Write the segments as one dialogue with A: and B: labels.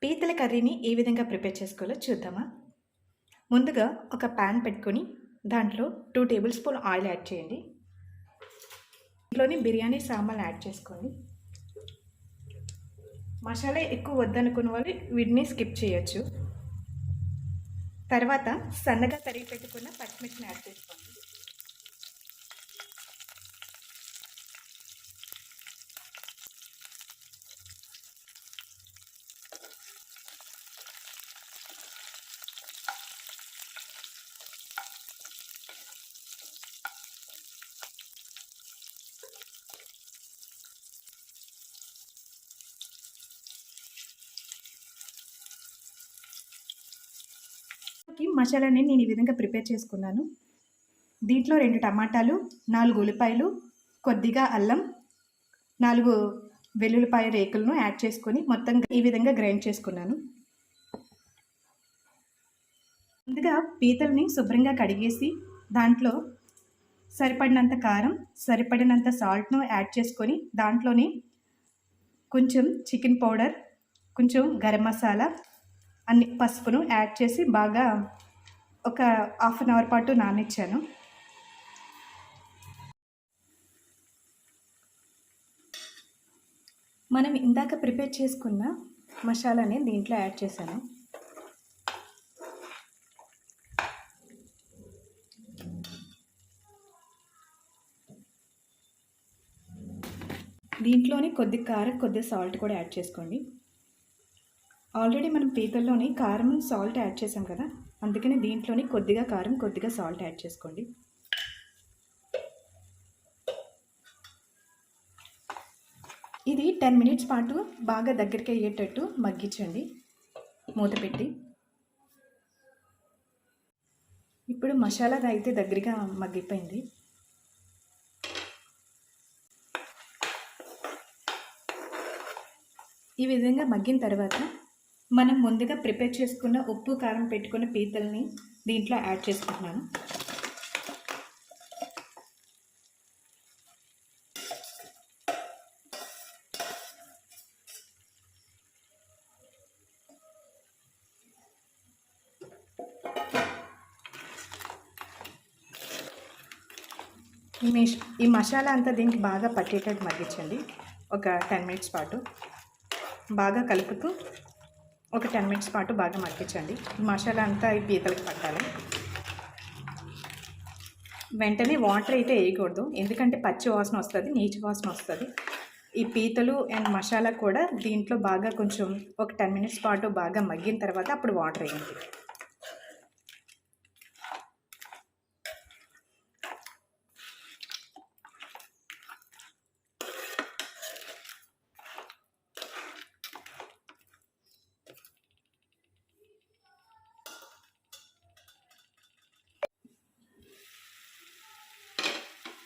A: పీతల కర్రీని ఏ విధంగా ప్రిపేర్ చేసుకోవాలో చూద్దామా. ముందుగా ఒక ప్యాన్ పెట్టుకొని దాంట్లో 2 టేబుల్ స్పూన్ ఆయిల్ యాడ్ చేయండి. ఇంట్లోని బిర్యానీ సామాన్లు యాడ్ చేసుకోండి. మసాలా ఎక్కువ వద్దనుకున్న వాళ్ళు వీటిని స్కిప్ చేయొచ్చు. తర్వాత సన్నగా తరిగి పెట్టుకున్న పచ్చిమిర్చిని యాడ్ చేసుకోండి. మసాలాని నేను ఈ విధంగా ప్రిపేర్ చేసుకున్నాను. దీంట్లో 2 టమాటాలు, 4 ఉల్లిపాయలు, కొద్దిగా అల్లం, 4 వెల్లుల్లిపాయ రేకులను యాడ్ చేసుకొని మొత్తం ఈ విధంగా గ్రైండ్ చేసుకున్నాను. ముందుగా పీతల్ని శుభ్రంగా కడిగేసి దాంట్లో సరిపడినంత కారం, సరిపడినంత సాల్ట్ను యాడ్ చేసుకొని దాంట్లోని కొంచెం చికెన్ పౌడర్, కొంచెం గరం మసాలా, అన్ని పసుపును యాడ్ చేసి బాగా ఒక హాఫ్ అన్ అవర్ పాటు నానిచ్చాను. మనం ఇందాక ప్రిపేర్ చేసుకున్న మసాలాని దీంట్లో యాడ్ చేశాను. దీంట్లోని కొద్ది కారం, కొద్ది సాల్ట్ కూడా యాడ్ చేసుకోండి. ఆల్రెడీ మనం పీతల్లోని కారం, సాల్ట్ యాడ్ చేసాం కదా, అందుకని దీంట్లోని కొద్దిగా కారం, కొద్దిగా సాల్ట్ యాడ్ చేసుకోండి. ఇది 10 మినిట్స్ పాటు బాగా దగ్గరికి అయ్యేటట్టు మగ్గించండి మూత పెట్టి. ఇప్పుడు మసాలా అయితే దగ్గరగా మగ్గిపోయింది. ఈ విధంగా మగ్గిన తర్వాత మనం ముందుగా ప్రిపేర్ చేసుకున్న ఉప్పు, కారం పెట్టుకున్న పీతల్ని దీంట్లో యాడ్ చేసుకుంటున్నాను. ఈ మసాలా అంతా దీనికి బాగా పట్టేటట్టు మగ్గించండి. ఒక 10 మినిట్స్ పాటు బాగా కలుపుతూ ఒక 10 మినిట్స్ పాటు బాగా మగ్గించండి. ఈ మసాలా అంతా ఈ పీతలకు పట్టాలి. వెంటనే వాటర్ అయితే వేయకూడదు, ఎందుకంటే పచ్చి వాసన వస్తుంది, నీచు వాసన వస్తుంది. ఈ పీతలు అండ్ మసాలా కూడా దీంట్లో బాగా కొంచెం ఒక 10 మినిట్స్ పాటు బాగా మగ్గిన తర్వాత అప్పుడు వాటర్ వేయండి.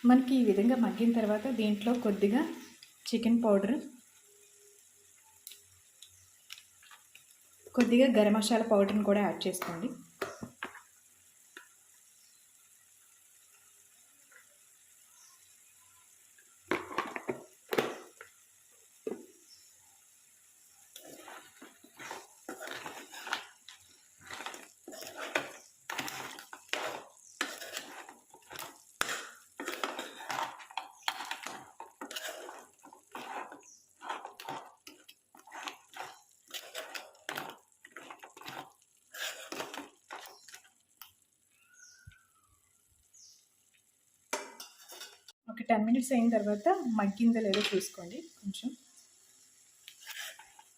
A: మనకి ఈ విధంగా మగ్గిన తర్వాత దీంట్లో కొద్దిగా చికెన్ పౌడర్, కొద్దిగా గరం మసాలా పౌడర్ని కూడా యాడ్ చేసుకోండి. ఒక 10 మినిట్స్ అయిన తర్వాత మగ్గిందో లేదో చూసుకోండి. కొంచెం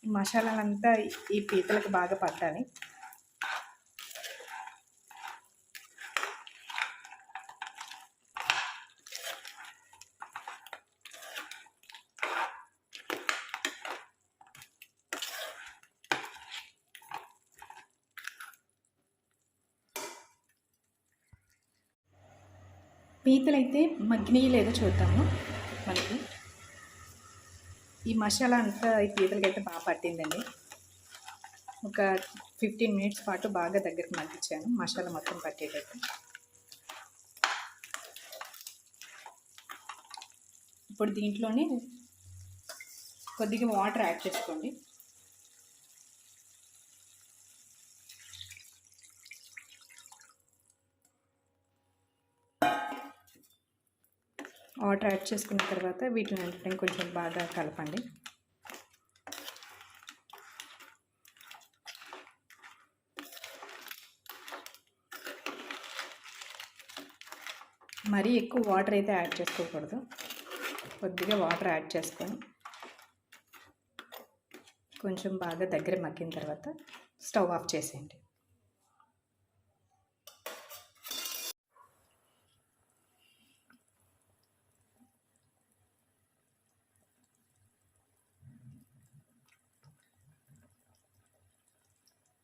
A: ఈ మసాలాలంతా ఈ పీతలకు బాగా పట్టాలి. పీతలు అయితే మగ్గినవి లేదో చూద్దాము. మనకి ఈ మసాలా అంతా ఈ పీతలకి అయితే బాగా పట్టిందండి. ఒక 15 మినిట్స్ పాటు బాగా దగ్గరికి మగ్గించాను మసాలా మొత్తం పట్టేటట్టు. ఇప్పుడు దీంట్లోనే కొద్దిగా వాటర్ యాడ్ చేసుకోండి. వాటర్ యాడ్ చేసుకున్న తర్వాత వీటిని అంటే కొంచెం బాగా కలపండి. మరీ ఎక్కువ వాటర్ అయితే యాడ్ చేసుకోకూడదు. కొద్దిగా వాటర్ యాడ్ చేసుకొని కొంచెం బాగా దగ్గర మగ్గిన తర్వాత స్టవ్ ఆఫ్ చేసేయండి.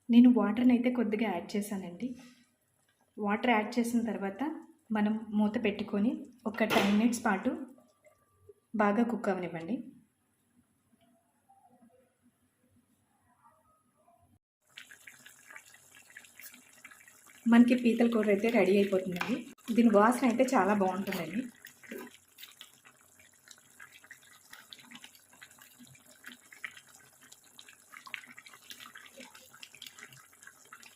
A: నేను వాటర్ని అయితే కొద్దిగా యాడ్ చేశానండి. వాటర్ యాడ్ చేసిన తర్వాత మనం మూత పెట్టుకొని ఒక 10 మినిట్స్ పాటు బాగా కుక్ అవనివ్వండి. మనకి పీతల కూర అయితే రెడీ అయిపోతుందండి. దీని వాసన అయితే చాలా బాగుంటుందండి.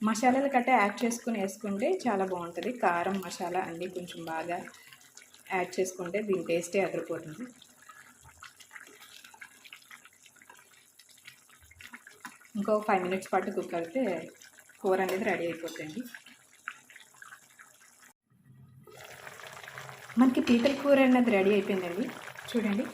A: మసాలాలు కట్ట యాడ్ చేసుకుని వేసుకుంటే చాలా బాగుంటుంది. కారం మసాలా అన్నీ కొంచెం బాగా యాడ్ చేసుకుంటే దీని టేస్టే అదిరిపోతుంది. ఇంకో 5 మినిట్స్ పాటు కుక్ అయితే కూర అనేది రెడీ అయిపోతుంది. మనకి పీతల కూర అన్నది రెడీ అయిపోయిందండి. చూడండి.